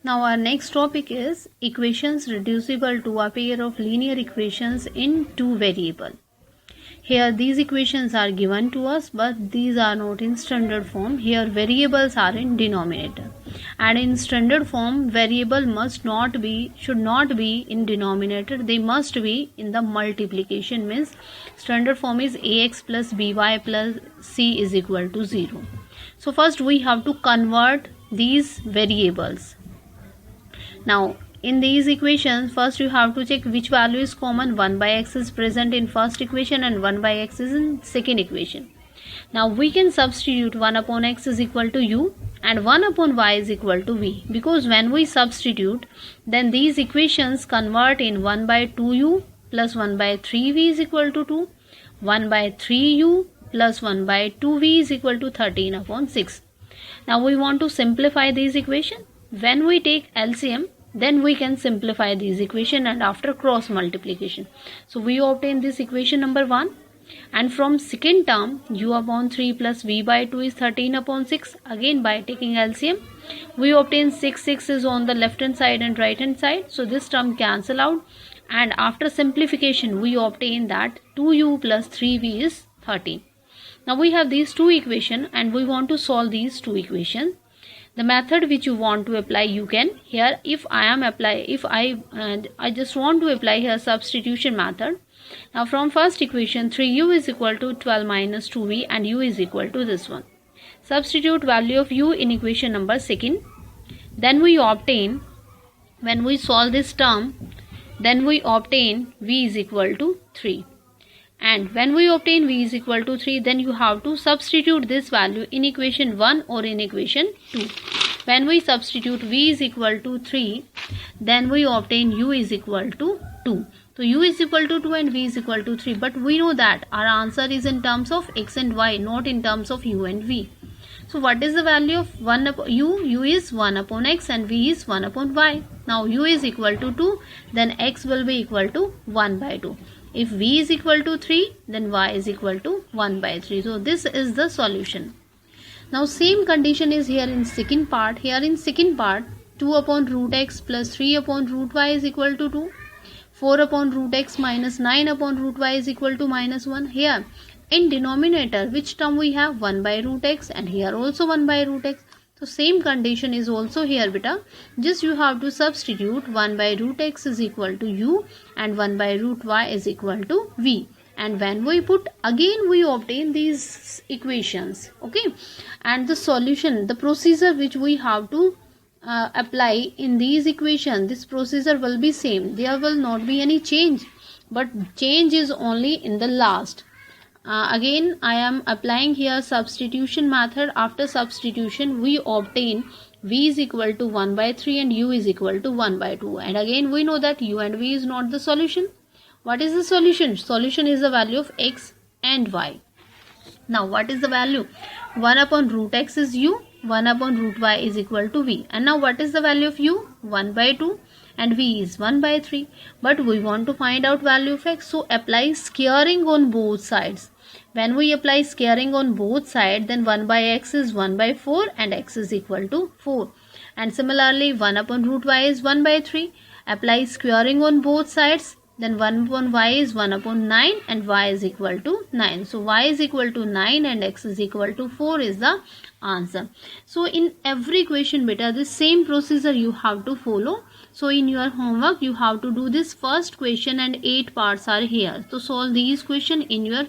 Now our next topic is equations reducible to a pair of linear equations in two variables. Here these equations are given to us, but these are not in standard form. Here variables are in denominator, and in standard form variable should not be in denominator. They must be in the multiplication. Means standard form is ax plus by plus c is equal to 0. So first we have to convert these variables. Now in these equations, first you have to check which value is common. 1 by x is present in first equation and 1 by x is in second equation. Now we can substitute 1 upon x is equal to u and 1 upon y is equal to v, because when we substitute, then these equations convert in 1 by 2u plus 1 by 3v is equal to 2, 1 by 3u plus 1 by 2v is equal to 13 upon 6. Now we want to simplify these equations. When we take LCM, then we can simplify these equation and after cross multiplication. So we obtain this equation number 1, and from second term u upon 3 plus v by 2 is 13 upon 6. Again by taking LCM we obtain 6 is on the left hand side and right hand side, so this term cancel out, and after simplification we obtain that 2u plus 3v is 13. Now we have these two equations and we want to solve these two equations. The method which you want to apply, you can. Here if I just want to apply here substitution method. Now from first equation 3u is equal to 12 minus 2v and u is equal to this one. Substitute value of u in equation number second. Then we obtain, when we solve this term, then we obtain v is equal to 3. And when we obtain v is equal to 3, then you have to substitute this value in equation 1 or in equation 2. When we substitute v is equal to 3, then we obtain u is equal to 2. So u is equal to 2 and v is equal to 3. But we know that our answer is in terms of x and y, not in terms of u and v. So what is the value of 1 upon u? U is 1 upon x and v is 1 upon y. Now u is equal to 2, then x will be equal to 1 by 2. If v is equal to 3, then y is equal to 1 by 3. So this is the solution. Now same condition is here in second part. Here in second part, 2 upon root x plus 3 upon root y is equal to 2. 4 upon root x minus 9 upon root y is equal to minus 1. Here in denominator, which term we have? 1 by root x, and here also 1 by root x. So same condition is also here, beta. Just you have to substitute 1 by root x is equal to u and 1 by root y is equal to v. And when we put, again we obtain these equations. Okay. And the solution, the procedure which we have to apply in these equations, this procedure will be same. There will not be any change, but change is only in the last. Again I am applying here substitution method. After substitution we obtain v is equal to 1 by 3 and u is equal to 1 by 2. And again we know that u and v is not the solution. What is the solution? Solution is the value of x and y. Now what is the value? 1 upon root x is u, 1 upon root y is equal to v. And now what is the value of u? 1 by 2 and v is 1 by 3. But we want to find out value of x, so apply squaring on both sides. When we apply squaring on both sides, then 1 by x is 1 by 4 and x is equal to 4. And similarly 1 upon root y is 1 by 3. Apply squaring on both sides, then 1 upon y is 1 upon 9 and y is equal to 9. So y is equal to 9 and x is equal to 4 is the answer. So in every equation, beta, the same procedure you have to follow. So in your homework you have to do this first question and 8 parts are here. So solve these question in your